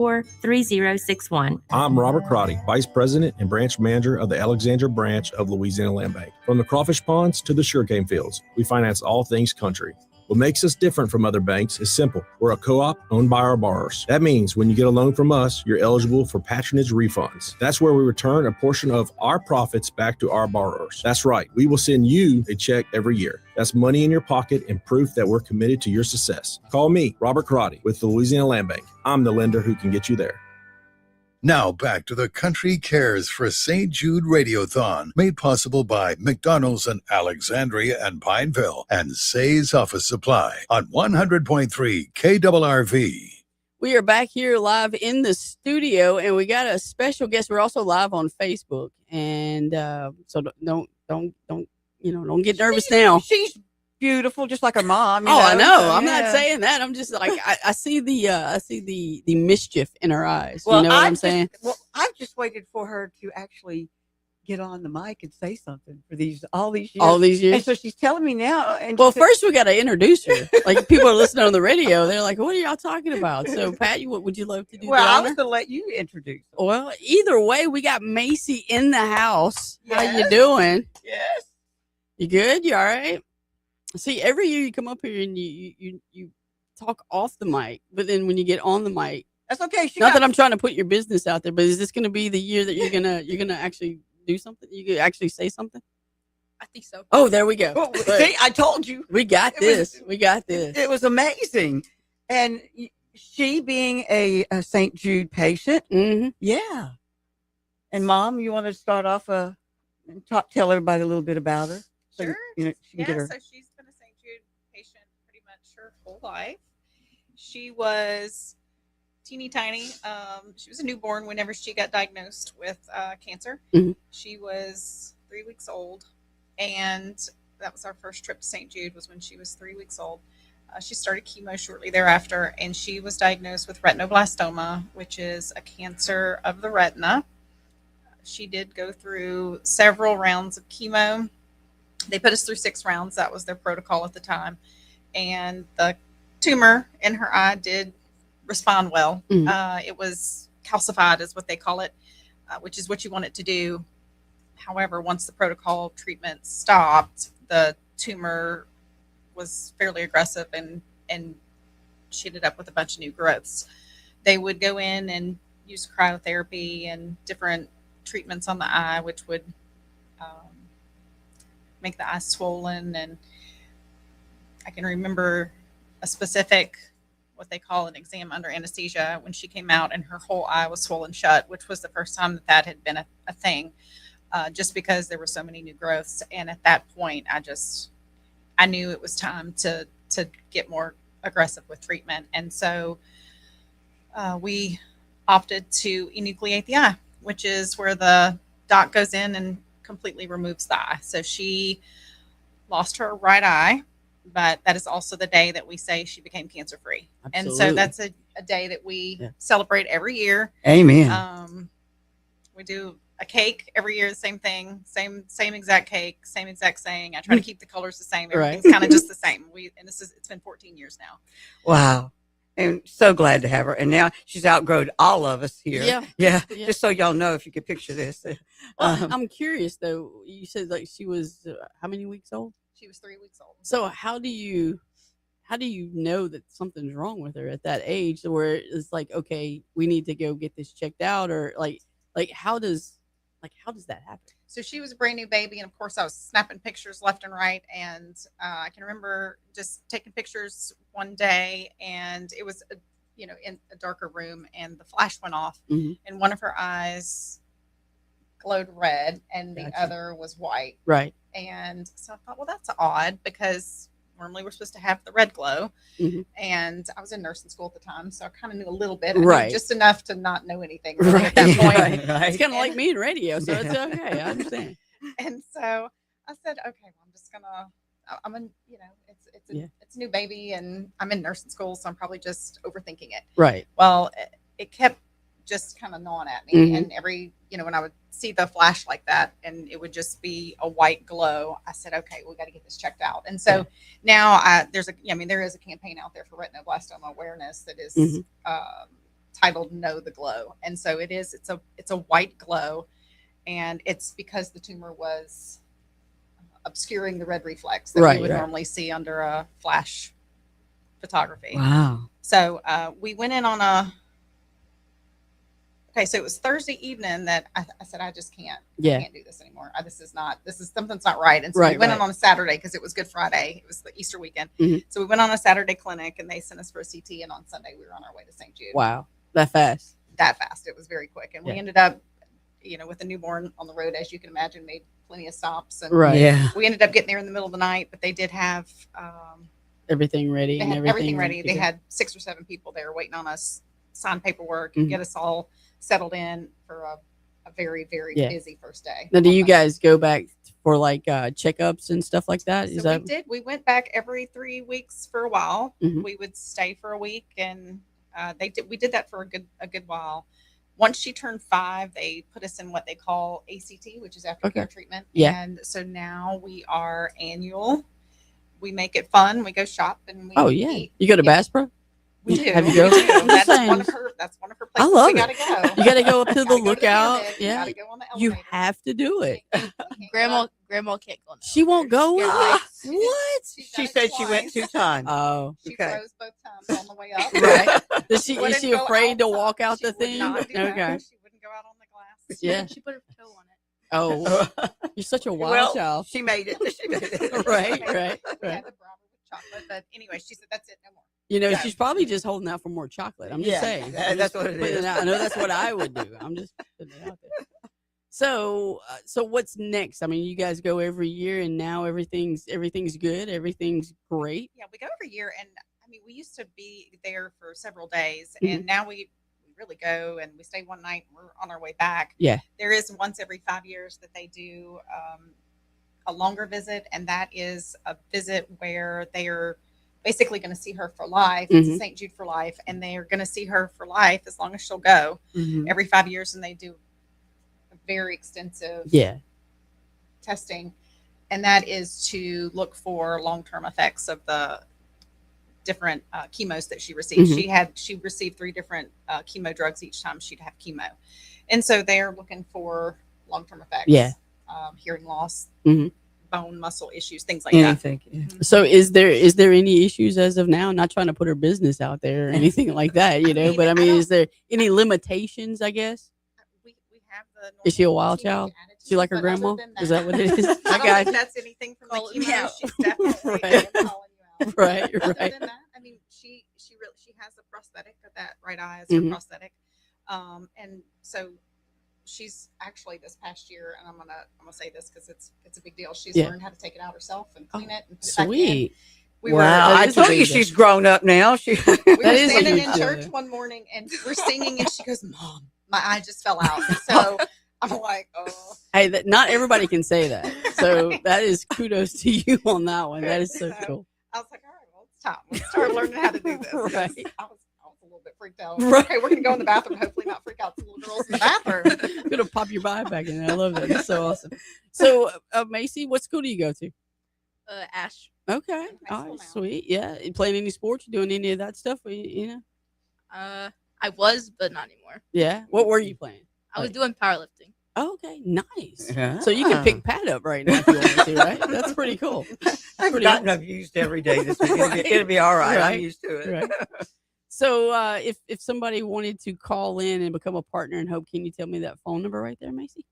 3061. I'm Robert Crotty, Vice President and Branch Manager of the Alexandria Branch of Louisiana Land Bank. From the crawfish ponds to the sugarcane fields, we finance all things country. What makes us different from other banks is simple. We're a co-op owned by our borrowers. That means when you get a loan from us, you're eligible for patronage refunds. That's where we return a portion of our profits back to our borrowers. That's right. We will send you a check every year. That's money in your pocket and proof that we're committed to your success. Call me, Robert Crotty, with the Louisiana Land Bank. I'm the lender who can get you there. Now back to the Country Cares for St. Jude Radiothon, made possible by McDonald's in Alexandria and Pineville and Say's Office Supply on 100.3 KRRV. We are back here live in the studio, and we got a special guest. We're also live on Facebook, and so don't get nervous now. She's beautiful, just like her mom. I know. I'm not saying that. I'm just like I see the mischief in her eyes. Well, you know what I'm saying? I've just waited for her to actually get on the mic and say something for all these years. All these years. And so she's telling me now. And first we got to introduce her. Like, people are listening on the radio. They're like, "What are y'all talking about?" So, Pat, would you love to do? Well, I was going to let you introduce her. Well, either way, we got Macy in the house. Yes. How you doing? Yes. You good? You all right? See, every year you come up here and you talk off the mic, but then when you get on the mic, that's okay. Not that I'm trying to put your business out there, but is this going to be the year that you're gonna actually do something? You could actually say something? I think so. Oh, there we go. Well, see, I told you. We got this. We got this. It was amazing. And she being a St. Jude patient. Mm-hmm. Yeah. And Mom, you want to start off and tell everybody a little bit about her? So, sure. She can get her. So she's been a St. Jude patient pretty much her whole life. She was teeny tiny. She was a newborn whenever she got diagnosed with cancer. Mm-hmm. She was 3 weeks old, and that was our first trip to St. Jude, was when she was 3 weeks old. She started chemo shortly thereafter, and she was diagnosed with retinoblastoma, which is a cancer of the retina. She did go through several rounds of chemo. They put us through 6 rounds. That was their protocol at the time. And the tumor in her eye did respond well. Mm-hmm. It was calcified, is what they call it, which is what you want it to do. However, once the protocol treatment stopped, the tumor was fairly aggressive and she ended up with a bunch of new growths. They would go in and use cryotherapy and different treatments on the eye, which would make the eye swollen. And I can remember a specific, what they call an exam under anesthesia, when she came out and her whole eye was swollen shut, which was the first time that had been a thing, just because there were so many new growths. And at that point, I knew it was time to get more aggressive with treatment. And so we opted to enucleate the eye, which is where the doc goes in and completely removes the eye. So she lost her right eye, but that is also the day that we say she became cancer free. And so that's a day that we celebrate every year. Amen. We do a cake every year, the same thing, same exact cake, same exact saying. I try to keep the colors the same. Everything's kind of just the same. It's been 14 years now. Wow. And so glad to have her. And now she's outgrown all of us here. Yeah. Just so y'all know, if you could picture this. Well, I'm curious though. You said like she was how many weeks old? She was 3 weeks old. So how do you know that something's wrong with her at that age, where it's like, okay, we need to go get this checked out, or like how does that happen? So she was a brand new baby, and of course I was snapping pictures left and right. And I can remember just taking pictures one day, and it was, in a darker room, and the flash went off, mm-hmm. and one of her eyes glowed red, and the other was white. Right. And so I thought, well, that's odd, because normally we're supposed to have the red glow. Mm-hmm. And I was in nursing school at the time, so I kind of knew a little bit, right? Just enough to not know anything really at that point. Right. It's kind of like me in radio, so it's okay. I understand. And so I said, okay, well, I'm just gonna, it's a new baby, and I'm in nursing school, so I'm probably just overthinking it. Right. Well, it kept just kind of gnawing at me, mm-hmm. and every, when I would see the flash like that, and it would just be a white glow, I said, okay, we got to get this checked out. And so now there is a campaign out there for retinoblastoma awareness that is mm-hmm. titled Know the Glow. And so it's a white glow, and it's because the tumor was obscuring the red reflex that we would normally see under a flash photography. Wow. So we went in on so it was Thursday evening that I said, I just can't do this anymore. Something's not right. And so we went in on a Saturday because it was Good Friday. It was the Easter weekend. Mm-hmm. So we went on a Saturday clinic, and they sent us for a CT. And on Sunday we were on our way to St. Jude. Wow. That fast. It was very quick. And we ended up, with a newborn on the road, as you can imagine, made plenty of stops. And we ended up getting there in the middle of the night, but they did have everything ready. They had everything ready. They had 6 or 7 people there waiting on us, sign paperwork, and get us all settled in for a very, very busy first day. Now, do you guys go back for like checkups and stuff like that? We did. We went back every 3 weeks for a while. Mm-hmm. We would stay for a week, and we did that for a good while. Once she turned 5, they put us in what they call ACT, which is aftercare treatment. Yeah. And so now we are annual. We make it fun. We go shop and we eat. You go to Bass Pro? We do. Have you go? That's one of her places. I love we gotta go. You gotta go up to the lookout. You gotta go on the you elevator. have to do it. Grandma can't go. She won't go with Yeah. you? What? She said she went 2 times. Oh, She froze both times on the way up. right. Is she Wouldn't is she go afraid to outside. walk out She the would thing? not do that. Okay. She wouldn't go out on the glass. Yeah. She put her toe on it. Oh, you're such a wild child. She made it. She made it. Right. We had to bribe her with chocolate, but anyway, she said, "That's it, no more." She's probably just holding out for more chocolate. I'm just saying. That's what it is. I know that's what I would do. I'm just putting it out there. So what's next? I mean, you guys go every year, and now everything's good. Everything's great. Yeah, we go every year, and I mean, we used to be there for several days, and now we really go, and we stay one night, and we're on our way back. Yeah, there is once every 5 years that they do a longer visit, and that is a visit where they are basically going to see her for life. It's a St. Jude for life, and they are going to see her for life as long as she'll go every 5 years, and they do a very extensive testing, and that is to look for long-term effects of the different chemos that she received. She received 3 different chemo drugs each time she'd have chemo, and so they're looking for long-term effects. Hearing loss, bone, muscle issues, things like that. So is there any issues as of now? I'm not trying to put her business out there or anything like that, but I mean, is there any limitations, I guess? We have the Is she a wild child? She like her grandma? Is that what it is? I don't think that's anything from the chemo. She's definitely calling you out. Right. Other than that, I mean, she has a prosthetic. That right eye is her prosthetic, and so she's actually this past year, and I'm gonna say this because it's a big deal. She's learned how to take it out herself and clean it and put it back in. I told you she's grown up now. We were standing in church one morning, and we're singing, and she goes, "Mom, my eye just fell out." So I'm like, "Oh." Hey, not everybody can say that. So that is kudos to you on that one. That is so cool. I was like, "All right, well, it's time. Let's start learning how to do this." Right. I was a little bit freaked out. Right. Okay, we're gonna go in the bathroom. Hopefully, not freak out the little girls in the bathroom. I'm gonna pop your eye back in there. I love that. That's so awesome. So, Macy, what school do you go to? Ash. Okay. All right. Sweet. Yeah. You playing any sports? You doing any of that stuff? I was, but not anymore. Yeah. What were you playing? I was doing powerlifting. Okay. Nice. Yeah. So you can pick Pat up right now if you want to, right? That's pretty cool. I've gotten abused every day this week. It'll be all right. I'm used to it. Right. So if somebody wanted to call in and become a partner in Hope, can you tell me that phone number right there, Macy?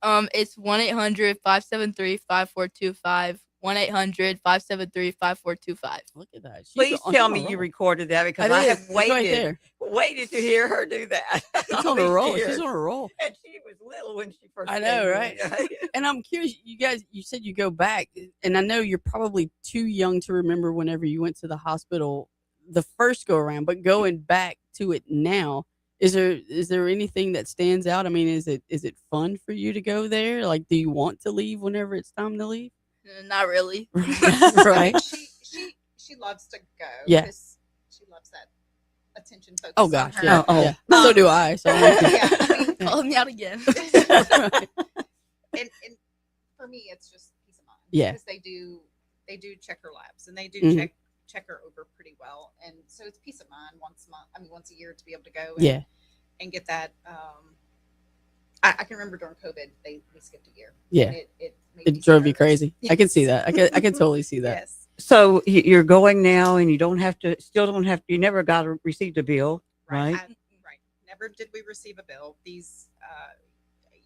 It's 1-800-573-5425. 1-800-573-5425. Look at that. Please tell me you recorded that because I have waited to hear her do that. She's on a roll. She's on a roll. And she was little when she first I know, right? And I'm curious, you guys, you said you go back, and I know you're probably too young to remember whenever you went to the hospital the first go around, but going back to it now, is there anything that stands out? I mean, is it fun for you to go there? Like, do you want to leave whenever it's time to leave? Not really. Right. She loves to go. Yeah. She loves that attention focus. Oh gosh. On her. Yeah. So do I. So call me out again. and for me, it's just peace of mind. Yeah. Because they do check her labs, and they do check check her over pretty well. And so it's peace of mind once a year to be able to go and get that. I can remember during COVID, we skipped a year. Yeah. It drove you crazy. Yes. I can see that. I can totally see that. Yes. So you're going now, and you never received a bill, right? Right. Never did we receive a bill. These,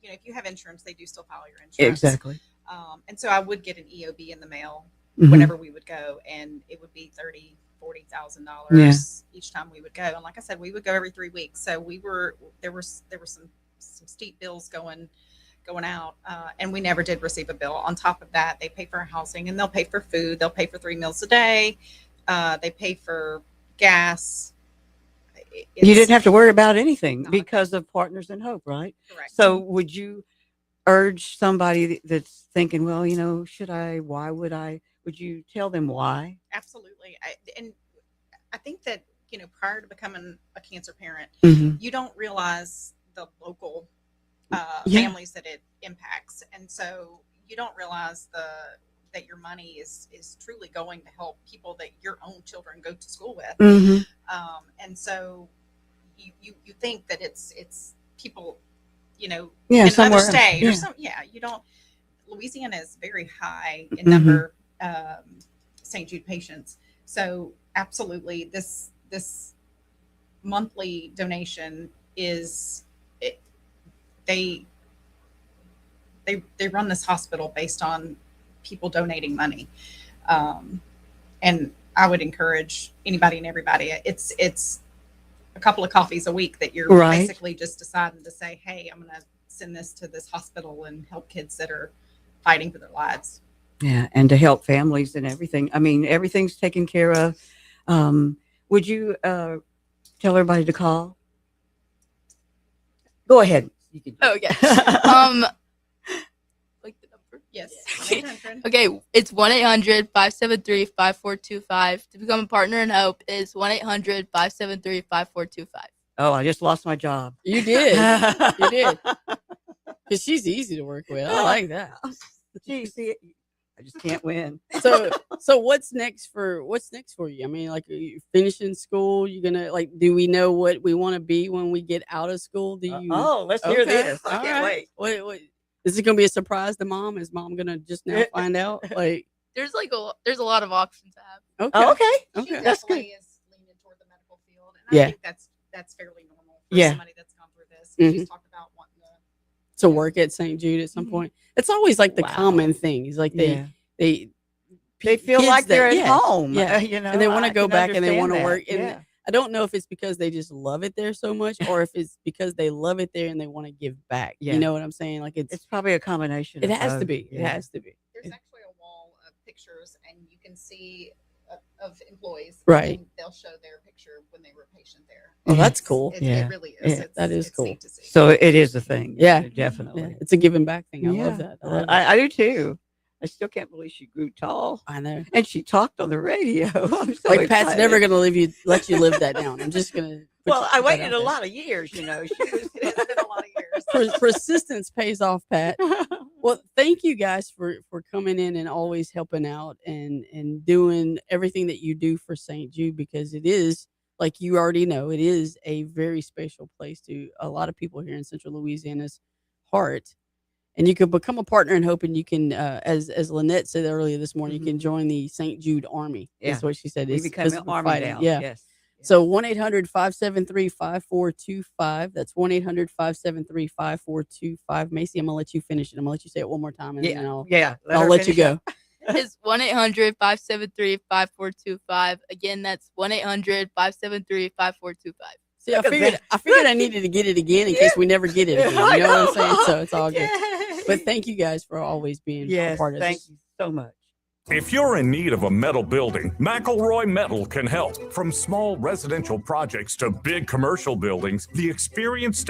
if you have insurance, they do still file your insurance. Exactly. And so I would get an EOB in the mail whenever we would go, and it would be $40,000 each time we would go. And like I said, we would go every 3 weeks. So there were some steep bills going out, and we never did receive a bill. On top of that, they pay for our housing, and they'll pay for food. They'll pay for 3 meals a day. They pay for gas. You didn't have to worry about anything because of Partners in Hope, right? Correct. So would you urge somebody that's thinking, well, should I, why would I, would you tell them why? Absolutely. I think that, prior to becoming a cancer parent, you don't realize the local families that it impacts. And so you don't realize that your money is truly going to help people that your own children go to school with. And so you think that it's people, in another state or something. Yeah, you don't. Louisiana is very high in number St. Jude patients. So absolutely, this monthly donation is they run this hospital based on people donating money, and I would encourage anybody and everybody. It's a couple of coffees a week that you're basically just deciding to say, hey, I'm going to send this to this hospital and help kids that are fighting for their lives. Yeah, and to help families and everything. I mean, everything's taken care of. Would you tell everybody to call? Go ahead. You can okay. Like the number? Yes. Okay, it's 1-800-573-5425. To become a partner in Hope is 1-800-573-5425. Oh, I just lost my job. You did. You did. Because she's easy to work with. I like that. Gee, see, I just can't win. So what's next for you? I mean, like, are you finishing school? You gonna do we know what we want to be when we get out of school? Do you? Let's hear this. I can't wait. What is it gonna be a surprise to mom? Is mom gonna just now find out? Like, there's a lot of options to have. Okay. Oh, okay. She That's good. is leaning toward the medical field, and I think that's fairly normal for somebody that's gone through this. She's talked about wanting to work at St. Jude at some point. It's always like the common thing. It's like they feel like they're at home. And they want to go back and they want to work. And I don't know if it's because they just love it there so much, or if it's because they love it there and they want to give back. You know what I'm saying? Like it's probably a combination. It has to be. It has to be. There's actually a wall of pictures, and you can see of employees. Right. And they'll show their picture when they were a patient there. Oh, that's cool. It really is. Yeah, that is cool. Neat to see. So it is a thing. Yeah, definitely. Yeah. It's a giving back thing. I love that. I do too. I still can't believe she grew tall. I know. And she talked on the radio. I'm so like, Pat's never going to let you live that down. I'm just going to. Well, I waited a lot of years, It's been a lot of years. Persistence pays off, Pat. Well, thank you guys for coming in and always helping out and doing everything that you do for St. Jude, because it is, like you already know, it is a very special place to a lot of people here in Central Louisiana's heart. And you can become a partner in Hope, and you can, as Lynette said earlier this morning, you can join the St. Jude Army. Yeah. That's what she said. You become an army now. Yeah. Yes. So 1-800-573-5425. That's 1-800-573-5425. Macy, I'm going to let you finish it. I'm going to let you say it one more time, and then I'll let you go. It's 1-800-573-5425. Again, that's 1-800-573-5425. See, I figured I needed to get it again in case we never get it again. You know what I'm saying? So it's all good. But thank you guys for always being a part of this. Thank you so much. If you're in need of a metal building, McElroy Metal can help. From small residential projects to big commercial buildings, the experienced